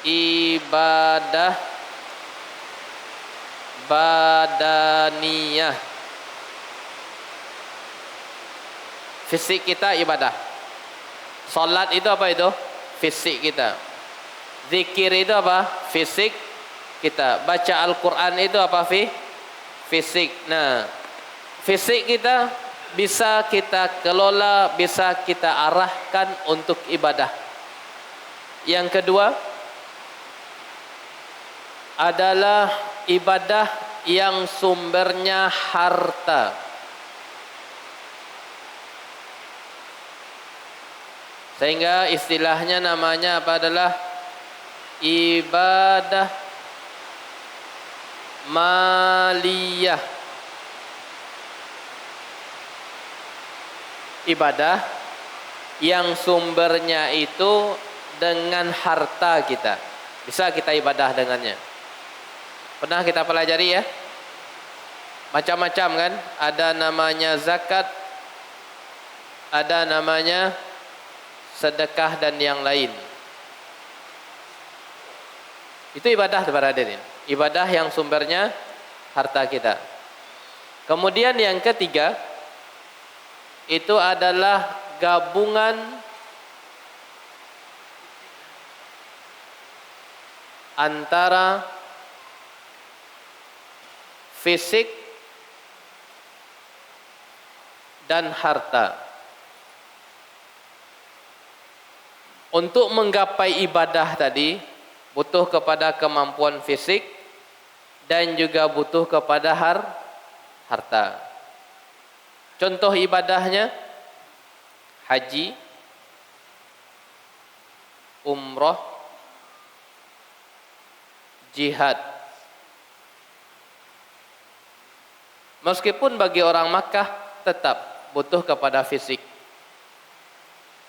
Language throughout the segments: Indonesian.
ibadah badaniyah. Fisik kita ibadah. Salat itu apa itu? Fisik kita. Zikir itu apa? Fisik kita. Baca Al-Quran itu apa? Fisik. Nah, fisik kita bisa kita kelola, bisa kita arahkan untuk ibadah. Yang kedua adalah ibadah yang sumbernya harta. Sehingga istilahnya namanya apa adalah ibadah maliyah. Ibadah yang sumbernya itu dengan harta kita. Bisa kita ibadah dengannya. Pernah kita pelajari ya? Macam-macam kan? Ada namanya zakat, ada namanya sedekah dan yang lain. Itu ibadah para hadirin. Ibadah yang sumbernya harta kita. Kemudian yang ketiga itu adalah gabungan antara fisik dan harta. Untuk menggapai ibadah tadi butuh kepada kemampuan fisik dan juga butuh kepada harta. Contoh ibadahnya haji, umrah, jihad. Meskipun bagi orang Makkah tetap butuh kepada fisik.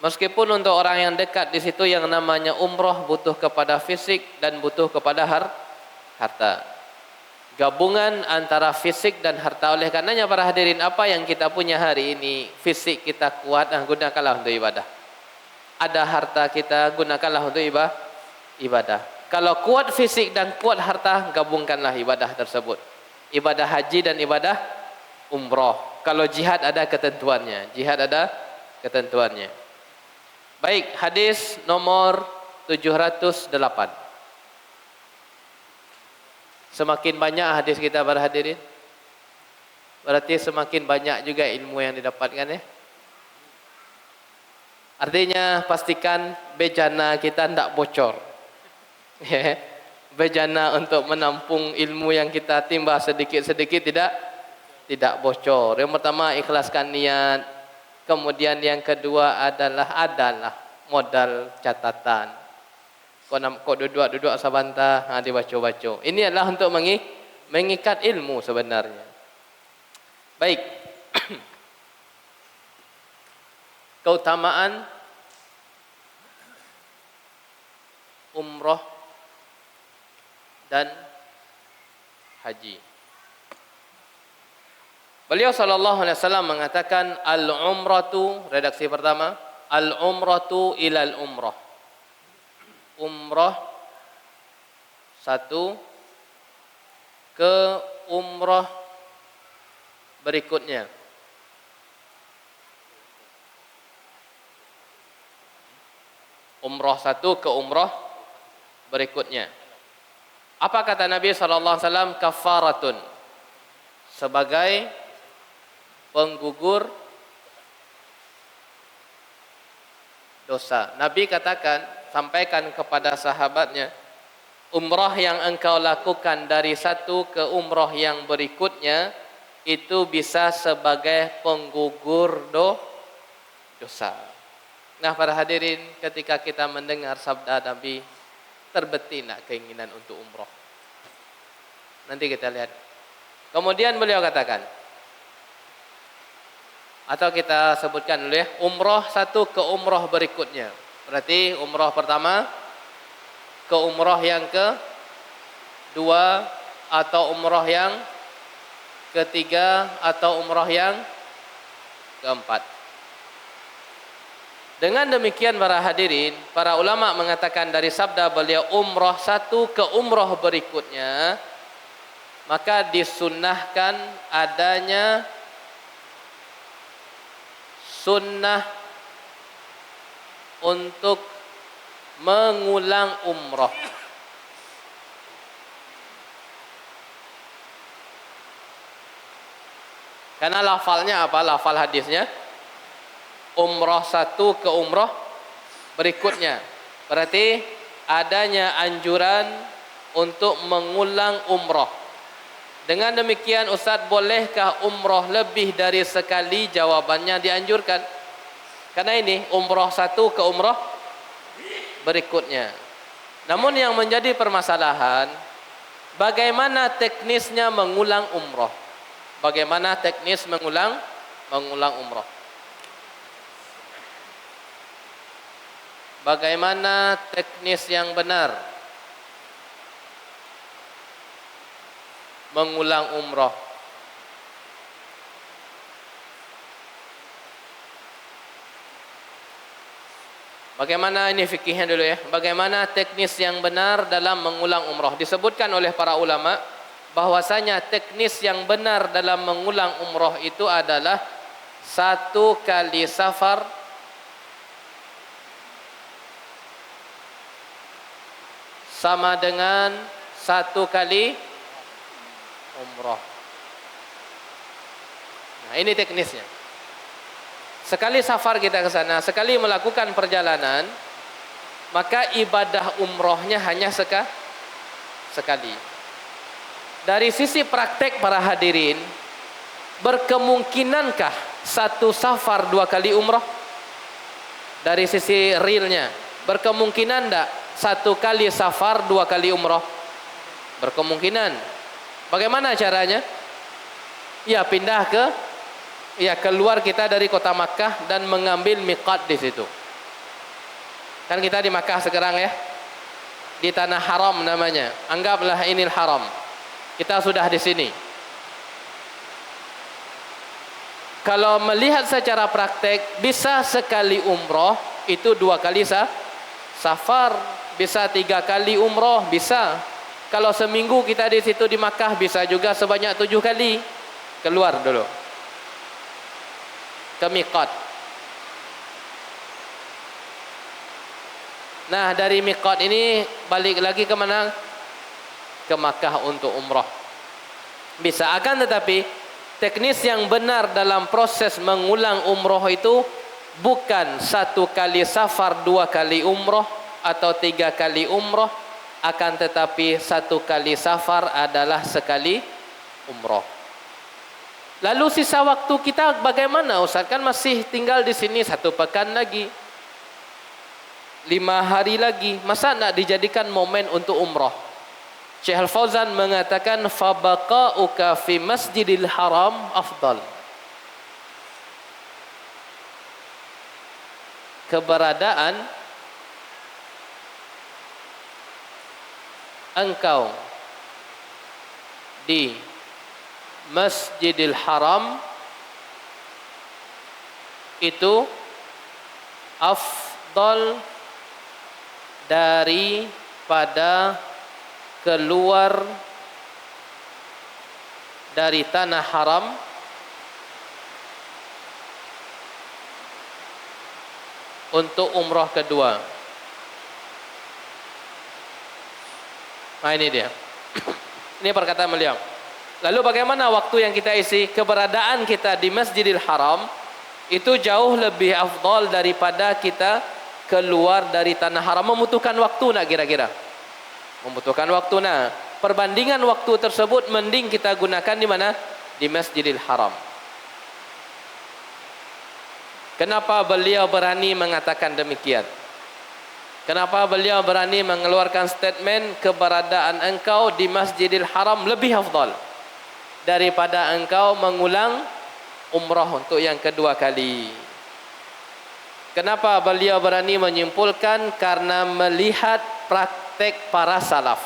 Meskipun untuk orang yang dekat di situ yang namanya umrah butuh kepada fisik dan butuh kepada harta. Gabungan antara fisik dan harta. Oleh karenanya para hadirin, apa yang kita punya hari ini, fisik kita kuat, gunakanlah untuk ibadah. Ada harta kita, gunakanlah untuk ibadah. Kalau kuat fisik dan kuat harta, gabungkanlah ibadah tersebut. Ibadah haji dan ibadah umrah. Kalau jihad ada ketentuannya. Jihad ada ketentuannya. Baik, hadis nomor 708. Semakin banyak hadis kita para hadirin, berarti semakin banyak juga ilmu yang didapatkan ya. Artinya pastikan bejana kita tidak bocor. Bejana untuk menampung ilmu yang kita timba sedikit-sedikit tidak bocor. Yang pertama ikhlaskan niat. Kemudian yang kedua adalah modal catatan. Kau duduk sabantah, dibaca-baca. Ini adalah untuk mengikat ilmu sebenarnya. Baik. Keutamaan umrah dan haji. Beliau sallallahu alaihi wasallam mengatakan al-umratu, redaksi pertama, al-umratu ilal umrah. Umrah satu ke umrah berikutnya. Umrah satu ke umrah berikutnya. Apa kata Nabi sallallahu alaihi wasallam? Kafaratun, sebagai penggugur dosa. Nabi sampaikan kepada sahabatnya, umrah yang engkau lakukan dari satu ke umrah yang berikutnya itu bisa sebagai penggugur dosa. Nah para hadirin, ketika kita mendengar sabda Nabi, terbetina keinginan untuk umrah. Nanti kita lihat. Kemudian beliau katakan, atau kita sebutkan dulu ya, umrah satu ke umrah berikutnya. Berarti umrah pertama ke umrah yang kedua, atau umrah yang ketiga, atau umrah yang keempat. Dengan demikian para hadirin, para ulama mengatakan dari sabda beliau umrah satu ke umrah berikutnya, maka disunnahkan adanya sunnah untuk mengulang umrah. Karena lafalnya apa? Lafal hadisnya umrah satu ke umrah berikutnya. Berarti adanya anjuran untuk mengulang umrah. Dengan demikian Ustaz, bolehkah umrah lebih dari sekali? Jawabannya dianjurkan. Karena ini umrah satu ke umrah berikutnya. Namun yang menjadi permasalahan, bagaimana teknisnya mengulang umrah? Bagaimana teknis mengulang umrah? Bagaimana teknis yang benar mengulang umrah? Bagaimana ini fikihnya dulu ya. Bagaimana teknis yang benar dalam mengulang umrah? Disebutkan oleh para ulama bahwasanya teknis yang benar dalam mengulang umrah itu adalah satu kali safar sama dengan satu kali umrah. Nah, ini teknisnya. Sekali safar kita ke sana, sekali melakukan perjalanan, maka ibadah umrohnya hanya sekali. Dari sisi praktek para hadirin, berkemungkinankah satu safar dua kali umroh? Dari sisi realnya, berkemungkinan enggak satu kali safar dua kali umroh? Berkemungkinan. Bagaimana caranya? Ya pindah keluar kita dari kota Makkah dan mengambil miqat di situ. Kan kita di Makkah sekarang ya, di tanah haram namanya. Anggaplah ini haram. Kita sudah di sini. Kalau melihat secara praktek, bisa sekali umroh itu dua kali safar, bisa tiga kali umroh, bisa. Kalau seminggu kita di situ di Makkah, bisa juga sebanyak 7 kali. Keluar dulu ke miqat. Nah, dari miqat ini balik lagi ke mana? Ke Makkah untuk umrah. Bisa, akan tetapi teknis yang benar dalam proses mengulang umrah itu bukan satu kali safar dua kali umrah atau tiga kali umrah, akan tetapi satu kali safar adalah sekali umrah. Lalu sisa waktu kita bagaimana Ustaz? Kan masih tinggal di sini 1 pekan lagi, 5 hari lagi, masa nak dijadikan momen untuk umrah? Syekh Al-Fauzan mengatakan fabaqa'uka fi Masjidil Haram afdal. Keberadaan engkau di Masjidil Haram itu afdal daripada keluar dari tanah haram untuk umrah kedua. Nah ini dia. Ini perkataan beliau. Lalu bagaimana waktu yang kita isi? Keberadaan kita di Masjidil Haram itu jauh lebih afdal daripada kita keluar dari tanah haram. Membutuhkan waktu nak kira-kira? Membutuhkan waktu. Nah, perbandingan waktu tersebut mending kita gunakan di mana? Di Masjidil Haram. Kenapa beliau berani mengatakan demikian? Kenapa beliau berani mengeluarkan statement keberadaan engkau di Masjidil Haram lebih afdal daripada engkau mengulang umrah untuk yang kedua kali? Kenapa beliau berani menyimpulkan? Karena melihat praktek para salaf.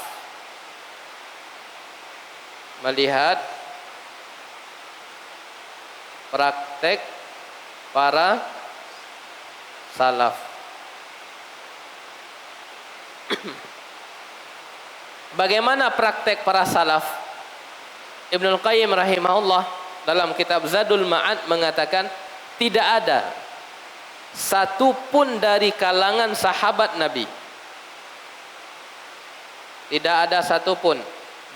Melihat praktek para salaf. Bagaimana praktek para salaf? Ibnul Qayyim rahimahullah dalam kitab Zadul Ma'ad mengatakan tidak ada satu pun dari kalangan sahabat Nabi, tidak ada satu pun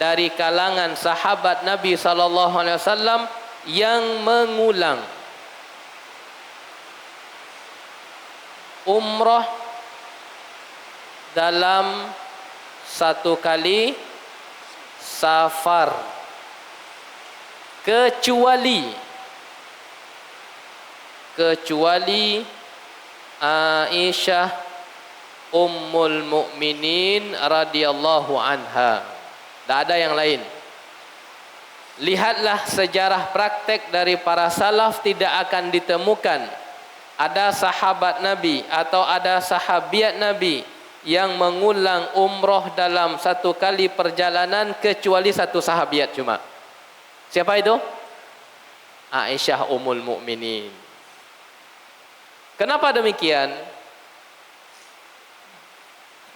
dari kalangan sahabat Nabi sallallahu alaihi wasallam yang mengulang umrah dalam satu kali safar, kecuali Aisyah Ummul Mukminin radhiyallahu anha. Tak ada yang lain. Lihatlah sejarah praktek dari para salaf, tidak akan ditemukan ada sahabat Nabi atau ada sahabiat Nabi yang mengulang umrah dalam satu kali perjalanan kecuali satu sahabiat cuma. Siapa itu? Aisyah Ummul Mukminin. Kenapa demikian?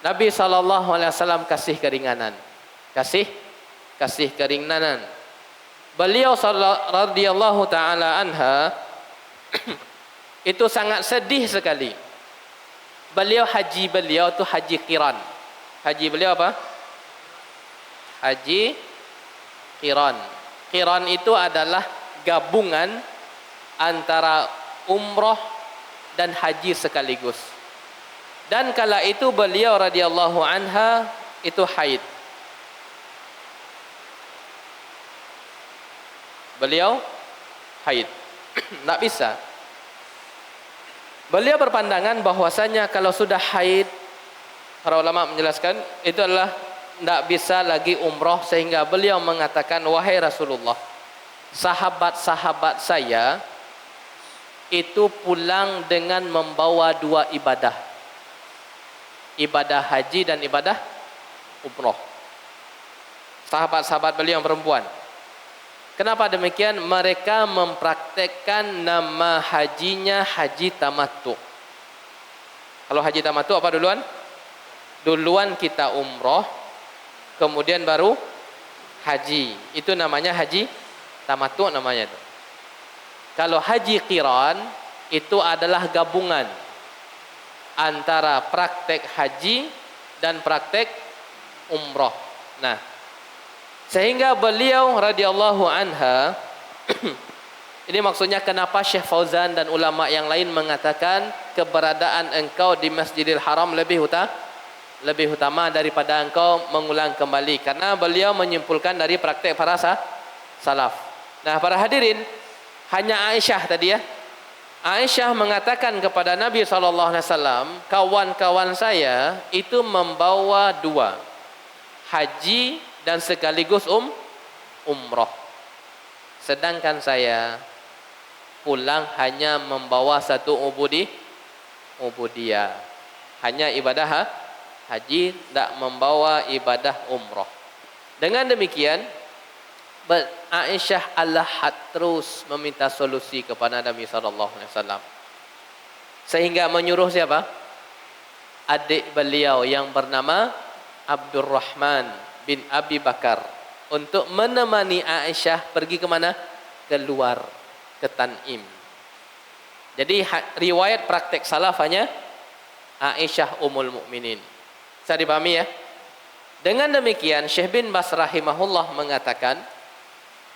Nabi SAW kasih keringanan. Kasih keringanan. Beliau radhiyallahu ta'ala anha itu sangat sedih sekali. Haji beliau itu haji qiran. Haji beliau apa? Haji qiran. Qiran itu adalah gabungan antara umrah dan haji sekaligus. Dan kala itu beliau radhiyallahu anha itu haid. Beliau haid. Tak bisa. Beliau berpandangan bahwasanya kalau sudah haid, para ulama menjelaskan itu adalah tidak bisa lagi umrah, sehingga beliau mengatakan, wahai Rasulullah, sahabat-sahabat saya itu pulang dengan membawa dua ibadah, ibadah haji dan ibadah umrah. Sahabat-sahabat beliau yang perempuan. Kenapa demikian? Mereka mempraktekkan nama hajinya haji tamattu. Kalau haji tamattu apa duluan? Duluan kita umrah, kemudian baru haji. Itu namanya haji tamattu namanya itu. Kalau haji qiran itu adalah gabungan antara praktek haji dan praktek umrah. Nah, sehingga beliau radhiyallahu anha ini maksudnya kenapa Syekh Fauzan dan ulama yang lain mengatakan keberadaan engkau di Masjidil Haram lebih utama daripada engkau mengulang kembali, karena beliau menyimpulkan dari praktek para salaf. Nah, para hadirin, hanya Aisyah tadi ya. Aisyah mengatakan kepada Nabi SAW, kawan-kawan saya itu membawa dua, haji dan sekaligus umrah. Sedangkan saya pulang hanya membawa satu ubudiyah. Hanya ibadah haji, tidak membawa ibadah umrah. Dengan demikian, Aisyah alahat terus meminta solusi kepada Nabi SAW. Sehingga menyuruh siapa? Adik beliau yang bernama Abdurrahman bin Abi Bakar untuk menemani Aisyah pergi ke mana? Keluar ke Tan'im. Jadi riwayat praktek salaf hanya Aisyah Ummul Mukminin. Bisa dipahami ya? Dengan demikian Syekh bin Baz rahimahullah mengatakan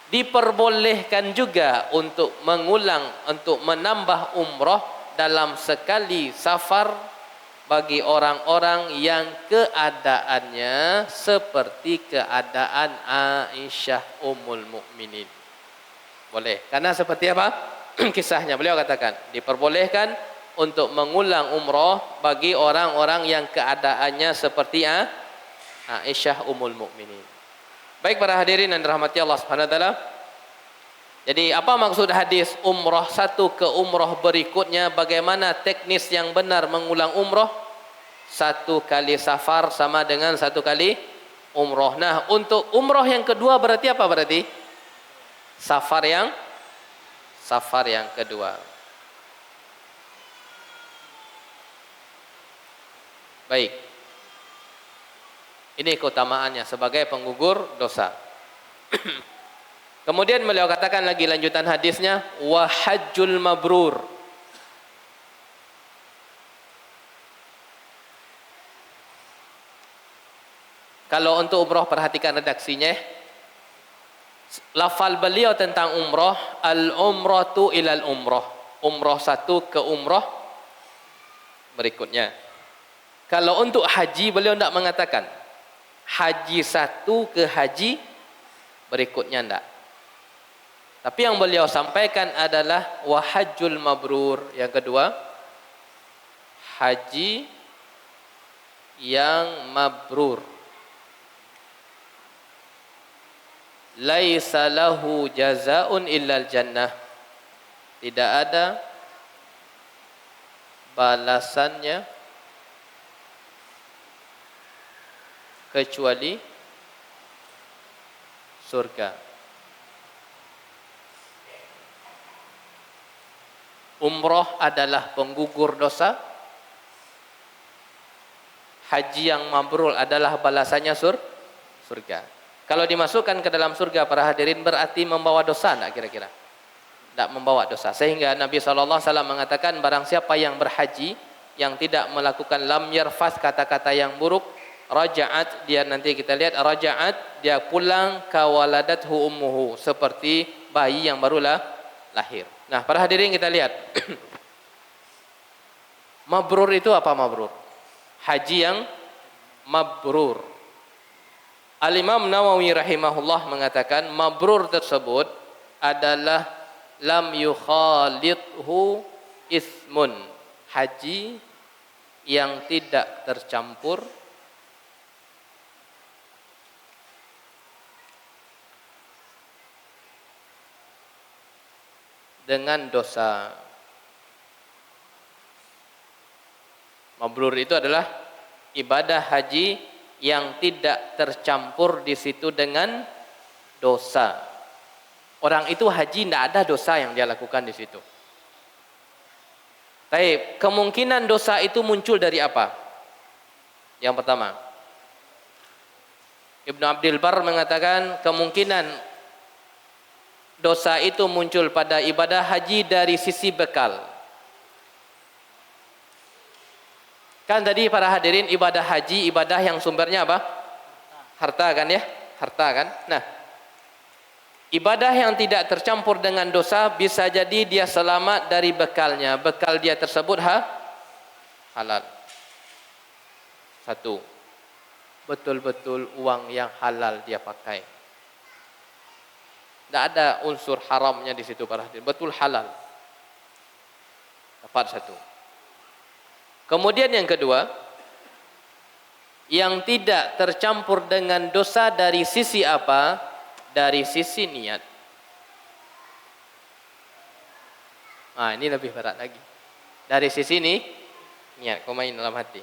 diperbolehkan juga untuk mengulang, untuk menambah umrah dalam sekali safar bagi orang-orang yang keadaannya seperti keadaan Aisyah Ummul Mukminin. Boleh. Karena seperti apa? Kisahnya beliau katakan, diperbolehkan untuk mengulang umrah bagi orang-orang yang keadaannya seperti Aisyah Ummul Mukminin. Baik para hadirin yang dirahmati Allah Subhanahu wa taala. Jadi apa maksud hadis umrah satu ke umrah berikutnya? Bagaimana teknis yang benar mengulang umrah? Satu kali safar sama dengan satu kali umrah. Nah, untuk umrah yang kedua berarti apa berarti? Safar yang kedua. Baik. Ini keutamaannya sebagai penggugur dosa. Kemudian beliau katakan lagi lanjutan hadisnya, wa hajjul mabrur. Kalau untuk umroh perhatikan redaksinya. Lafal beliau tentang umroh, al-umratu ilal umroh. Umroh satu ke umroh berikutnya. Kalau untuk haji beliau tidak mengatakan haji satu ke haji berikutnya, tidak. Tapi yang beliau sampaikan adalah wahajjul mabrur. Yang kedua, haji yang mabrur. Laisa lahu jazaa'un illal jannah. Tidak ada balasannya kecuali surga. Umroh adalah penggugur dosa. Haji yang mabrur adalah balasannya surga. Kalau dimasukkan ke dalam surga para hadirin berarti membawa dosa enggak kira-kira? Tidak membawa dosa. Sehingga Nabi SAW mengatakan barang siapa yang berhaji yang tidak melakukan lam yarfas, kata-kata yang buruk, raja'at, dia nanti kita lihat raja'at, dia pulang kawaladathu ummuhu, seperti bayi yang barulah lahir. Nah, para hadirin kita lihat. Mabrur itu apa mabrur? Haji yang mabrur. Al-Imam Nawawi rahimahullah mengatakan mabrur tersebut adalah lam yukhalidhu ismun, haji yang tidak tercampur dengan dosa. Mabrur itu adalah ibadah haji yang tidak tercampur di situ dengan dosa. Orang itu haji tidak ada dosa yang dia lakukan di situ. Tapi kemungkinan dosa itu muncul dari apa? Yang pertama, Ibnu Abdul Bar mengatakan kemungkinan dosa itu muncul pada ibadah haji dari sisi bekal. Kan tadi para hadirin ibadah haji, ibadah yang sumbernya apa? Harta kan ya? Harta kan? Nah, ibadah yang tidak tercampur dengan dosa bisa jadi dia selamat dari bekalnya. Bekal dia tersebut halal. Satu, betul-betul uang yang halal dia pakai. Tidak ada unsur haramnya di situ para hadirin. Betul halal. Dapat satu. Kemudian yang kedua, yang tidak tercampur dengan dosa dari sisi apa? Dari sisi niat. Ah, ini lebih berat lagi. Dari sisi ini niat, kau main dalam hati.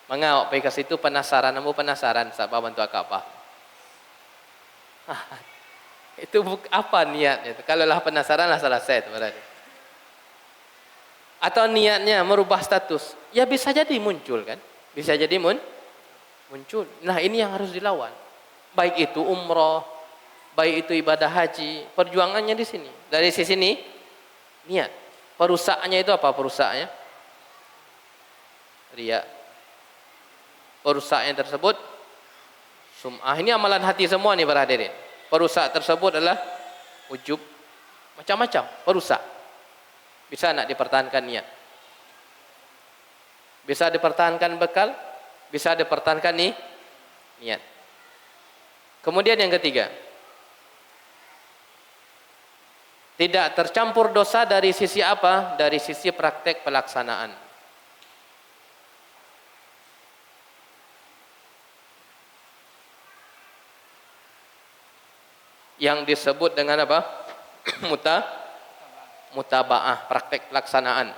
Mengawak pergi ke situ penasaran, kamu penasaran sahabat bantu apa? Itu apa niatnya? Kalau lah penasaran lah selesai itu berarti. Atau niatnya merubah status, ya bisa jadi muncul kan, bisa jadi muncul. Nah, ini yang harus dilawan. Baik itu umroh, baik itu ibadah haji, perjuangannya di sini. Dari sisi ini niat. Perusaknya itu apa perusaknya? Riya. Perusaknya tersebut sum'ah. Ini amalan hati semua nih para hadirin. Perusak tersebut adalah ujub, macam-macam perusak. Bisa nak dipertahankan niat, bisa dipertahankan bekal, bisa dipertahankan niat. Kemudian yang ketiga, tidak tercampur dosa dari sisi apa? Dari sisi praktek pelaksanaan. Yang disebut dengan apa? Mutabaah, praktek pelaksanaan.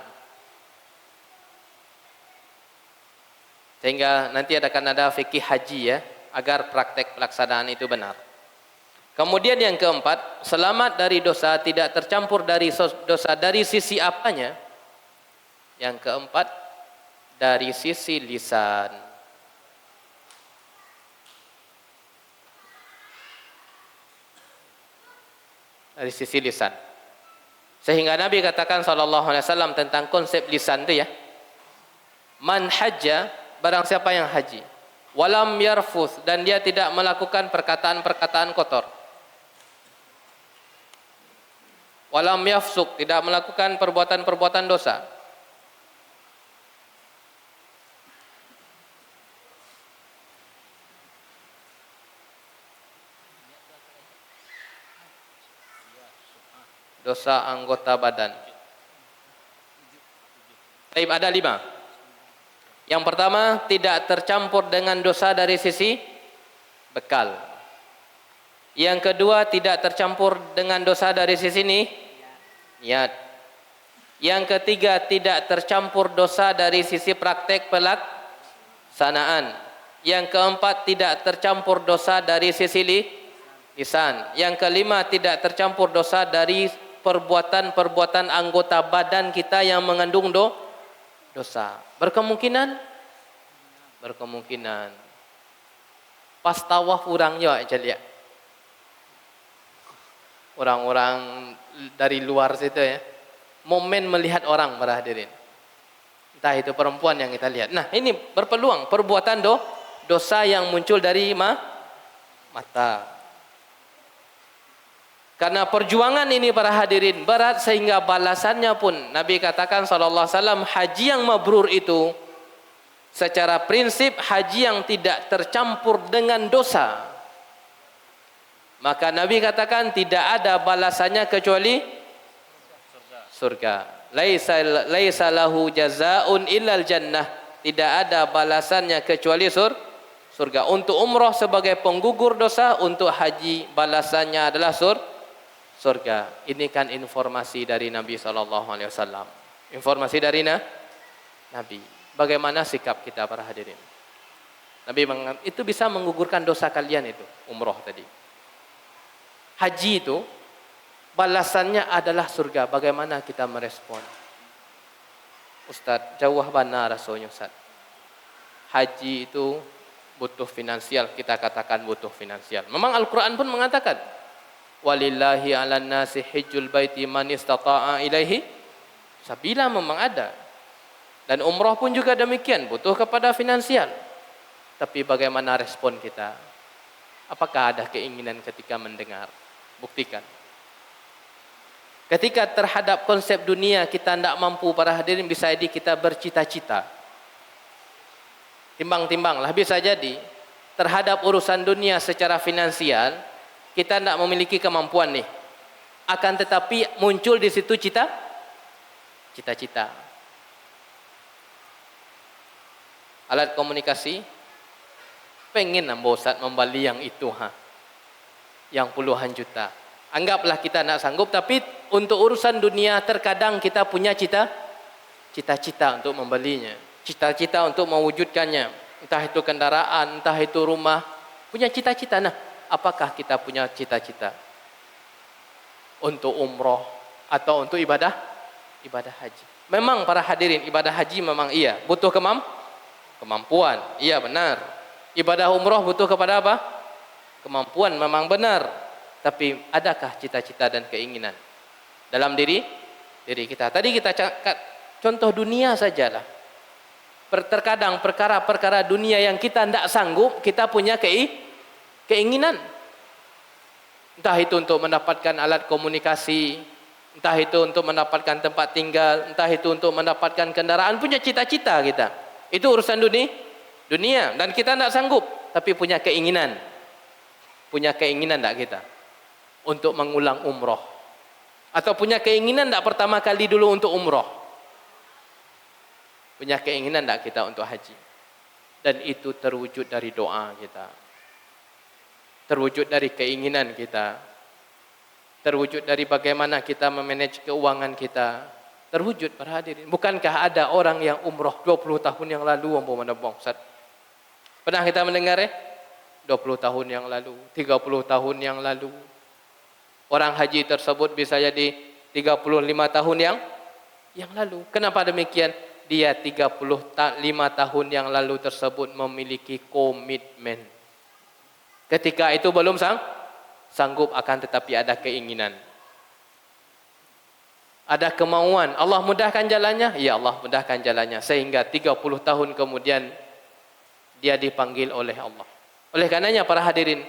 Sehingga nanti akan ada fikih haji ya, agar praktek pelaksanaan itu benar. Kemudian yang keempat, selamat dari dosa, tidak tercampur dari dosa dari sisi apanya? Yang keempat, dari sisi lisan. Dari sisi lisan. Sehingga Nabi katakan sallallahu alaihi wasallam tentang konsep lisan itu ya. Man hajja, barang siapa yang haji, walam yarfuth, dan dia tidak melakukan perkataan-perkataan kotor. Walam yafsuk, tidak melakukan perbuatan-perbuatan dosa. Dosa anggota badan. Baik, ada 5. Yang pertama, tidak tercampur dengan dosa dari sisi bekal. Yang kedua, tidak tercampur dengan dosa dari sisi niat. Yang ketiga, tidak tercampur dosa dari sisi praktek pelaksanaan. Yang keempat, tidak tercampur dosa dari sisi lisan. Yang kelima, tidak tercampur dosa dari perbuatan-perbuatan anggota badan kita yang mengandung dosa. Berkemungkinan pas tawaf orang ya aja lihat. Orang-orang dari luar situ ya. Momen melihat orang para hadirin. Entah itu perempuan yang kita lihat. Nah, ini berpeluang perbuatan dosa yang muncul dari mata. Karena perjuangan ini para hadirin berat sehingga balasannya pun Nabi katakan sallallahu alaihi wasallam, haji yang mabrur itu secara prinsip haji yang tidak tercampur dengan dosa. Maka Nabi katakan tidak ada balasannya kecuali surga. Laisa lahu jazaa'un illal jannah. Tidak ada balasannya kecuali surga. Untuk umrah sebagai penggugur dosa, untuk haji balasannya adalah surga. Ini kan informasi dari Nabi SAW. Informasi dari Nabi. Bagaimana sikap kita para hadirin? Nabi mengatakan itu bisa menggugurkan dosa kalian itu, umroh tadi. Haji itu balasannya adalah surga. Bagaimana kita merespon? Ustaz, jauh mana rasanya Ustaz? Haji itu butuh finansial, kita katakan butuh finansial. Memang Al-Quran pun mengatakan walillahi 'alan nasi hajjul baiti man istata'a ilaihi sabila, memang ada. Dan umrah pun juga demikian, butuh kepada finansial. Tapi bagaimana respon kita? Apakah ada keinginan ketika mendengar? Buktikan. Ketika terhadap konsep dunia kita tidak mampu para hadirin, bisa jadi kita bercita-cita. Timbang-timbanglah, bisa jadi terhadap urusan dunia secara finansial kita tidak memiliki kemampuan nih. Akan tetapi muncul di situ cita-cita. Alat komunikasi, pengen nambah Ustaz membeli yang itu yang puluhan juta. Anggaplah kita tidak sanggup, tapi untuk urusan dunia terkadang kita punya cita-cita untuk membelinya. Cita-cita untuk mewujudkannya. Entah itu kendaraan, entah itu rumah. Punya cita-cita. Nah, apakah kita punya cita-cita untuk umroh atau untuk ibadah haji? Memang para hadirin, ibadah haji memang iya butuh kemampuan. Iya benar. Ibadah umroh butuh kepada apa? Kemampuan, memang benar. Tapi adakah cita-cita dan keinginan dalam diri kita? Tadi kita contoh dunia sajalah. Terkadang perkara-perkara dunia yang kita tidak sanggup, kita punya keinginan. Entah itu untuk mendapatkan alat komunikasi, entah itu untuk mendapatkan tempat tinggal, entah itu untuk mendapatkan kendaraan, punya cita-cita kita. Itu urusan dunia dan kita tidak sanggup, tapi punya keinginan. Punya keinginan tidak kita untuk mengulang umroh? Atau punya keinginan tidak pertama kali dulu untuk umroh? Punya keinginan tidak kita untuk haji? Dan itu terwujud dari doa kita, terwujud dari keinginan kita, terwujud dari bagaimana kita memanage keuangan kita, terwujud para hadirin. Bukankah ada orang yang umroh 20 tahun yang lalu umpamanya Ustaz? Pernah kita mendengar ya? 20 tahun yang lalu, 30 tahun yang lalu. Orang haji tersebut bisa jadi 35 tahun yang lalu. Kenapa demikian? dia 35 tahun yang lalu tersebut memiliki komitmen. Ketika itu belum sanggup, akan tetapi ada keinginan, ada kemauan. Allah mudahkan jalannya, ya Allah mudahkan jalannya, sehingga 30 tahun kemudian dia dipanggil oleh Allah. Oleh karenanya para hadirin,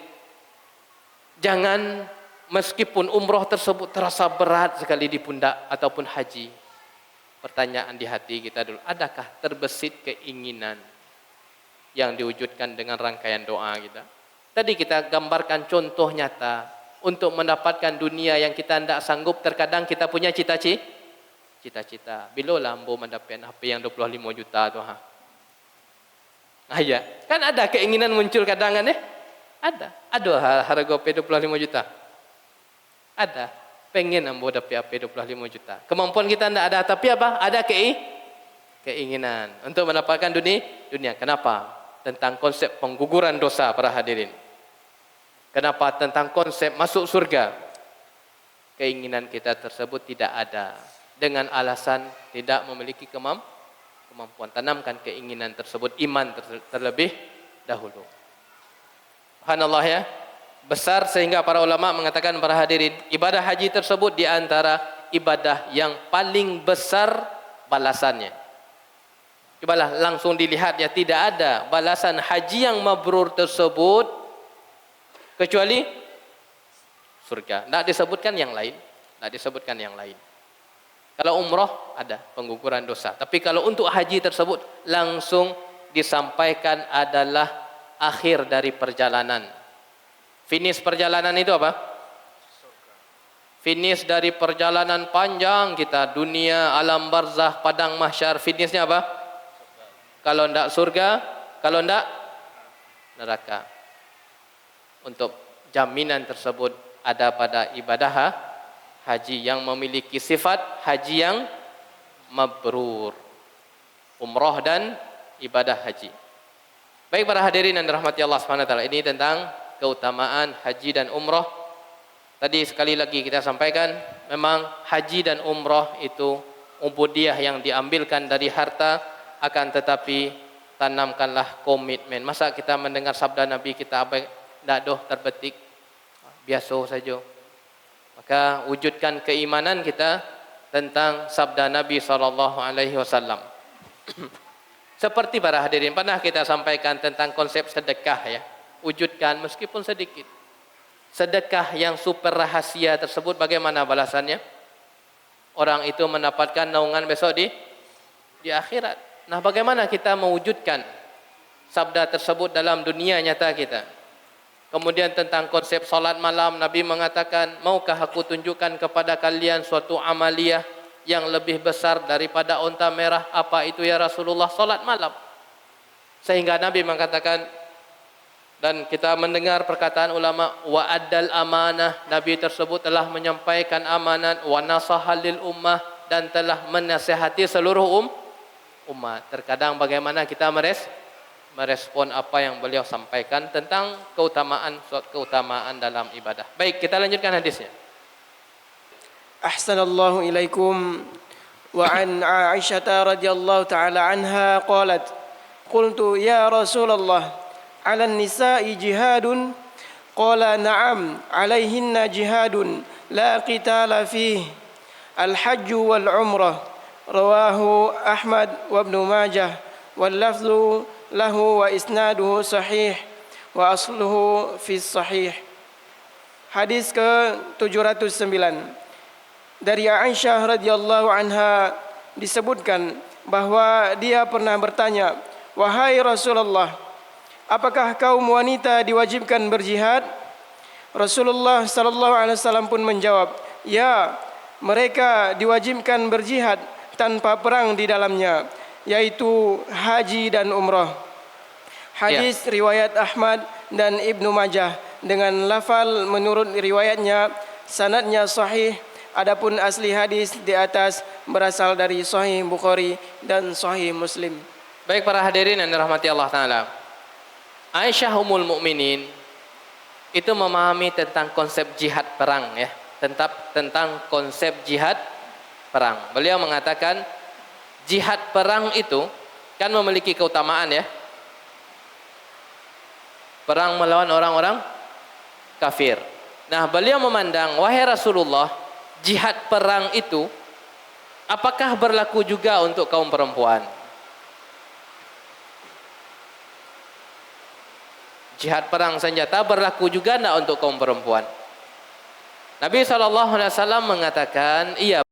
jangan meskipun umroh tersebut terasa berat sekali di pundak ataupun haji, pertanyaan di hati kita dulu, adakah terbesit keinginan yang diwujudkan dengan rangkaian doa kita? Tadi kita gambarkan contoh nyata untuk mendapatkan dunia yang kita tidak sanggup. Terkadang kita punya cita-cita. Bila lambo mendapatkan HP yang 25 juta tu ha. Ya, kan ada keinginan muncul kadang kan Ada harga HP 25 juta. Ada. Pengen ambo dapat HP 25 juta. Kemampuan kita tidak ada, tapi apa? Ada keinginan untuk mendapatkan dunia. Kenapa? Tentang konsep pengguguran dosa para hadirin. Kenapa? Tentang konsep masuk surga. Keinginan kita tersebut tidak ada, dengan alasan tidak memiliki kemampuan. Tanamkan keinginan tersebut, iman terlebih dahulu. Subhanallah ya, besar sehingga para ulama mengatakan para hadirin, ibadah haji tersebut di antara ibadah yang paling besar balasannya. Cobalah langsung dilihat ya, tidak ada balasan haji yang mabrur tersebut kecuali surga. Tidak disebutkan yang lain. Kalau umroh ada pengguguran dosa. Tapi kalau untuk haji tersebut langsung disampaikan adalah akhir dari perjalanan. Finish perjalanan itu apa? Finish dari perjalanan panjang kita, dunia, alam barzah, padang mahsyar. Finishnya apa? Kalau tidak surga, kalau tidak neraka. Untuk jaminan tersebut ada pada ibadah haji yang memiliki sifat haji yang mabrur, umroh dan ibadah haji. Baik para hadirin yang dirahmati Allah Subhanahu wa taala, ini tentang keutamaan haji dan umroh. Tadi sekali lagi kita sampaikan, memang haji dan umroh itu ubudiyah yang diambilkan dari harta, akan tetapi tanamkanlah komitmen. Masa kita mendengar sabda Nabi kita tidak terbetik, biasa saja. Maka wujudkan keimanan kita tentang sabda Nabi SAW. Seperti para hadirin pernah kita sampaikan tentang konsep sedekah ya. Wujudkan meskipun sedikit. Sedekah yang super rahasia tersebut bagaimana balasannya? Orang itu mendapatkan naungan besok di akhirat. Nah, bagaimana kita mewujudkan sabda tersebut dalam dunia nyata kita? Kemudian tentang konsep solat malam, Nabi mengatakan, maukah aku tunjukkan kepada kalian suatu amaliyah yang lebih besar daripada unta merah? Apa itu ya Rasulullah? Solat malam. Sehingga Nabi mengatakan, dan kita mendengar perkataan ulama, wa addal amanah, Nabi tersebut telah menyampaikan amanat, wa nasaha lil ummah, dan telah menasihati seluruh umat. Terkadang bagaimana kita merespon apa yang beliau sampaikan tentang keutamaan dalam ibadah. Baik, kita lanjutkan hadisnya. Ahsanallahu ilaikum. Wa an Aisyah radhiyallahu ta'ala anha qalat, qultu ya Rasulullah, 'ala an-nisa'i jihadun? Qala na'am, 'alayhinna jihadun la qitala fihi, al-hajj wal umrah. Rawahu Ahmad wa Ibn Majah wal lafzu lahu wa isnaduhu sahih wa asluhu fi sahih. Hadis ke-709 dari Aisyah radhiyallahu anha disebutkan bahwa dia pernah bertanya, wahai Rasulullah, apakah kaum wanita diwajibkan berjihad? Rasulullah sallallahu alaihi wasallam pun menjawab, ya, mereka diwajibkan berjihad tanpa perang di dalamnya, yaitu haji dan umrah. Hadis riwayat Ahmad dan Ibnu Majah dengan lafal menurut riwayatnya, sanadnya sahih. Adapun asli hadis di atas berasal dari Sahih Bukhari dan Sahih Muslim. Baik para hadirin yang dirahmati Allah Ta'ala, Aisyah Ummul Mukminin itu memahami tentang konsep jihad perang ya, tentang konsep jihad perang. Beliau mengatakan jihad perang itu kan memiliki keutamaan ya. Perang melawan orang-orang kafir. Nah, beliau memandang, wahai Rasulullah, jihad perang itu apakah berlaku juga untuk kaum perempuan? Jihad perang senjata berlaku juga tidak untuk kaum perempuan? Nabi SAW mengatakan, iya.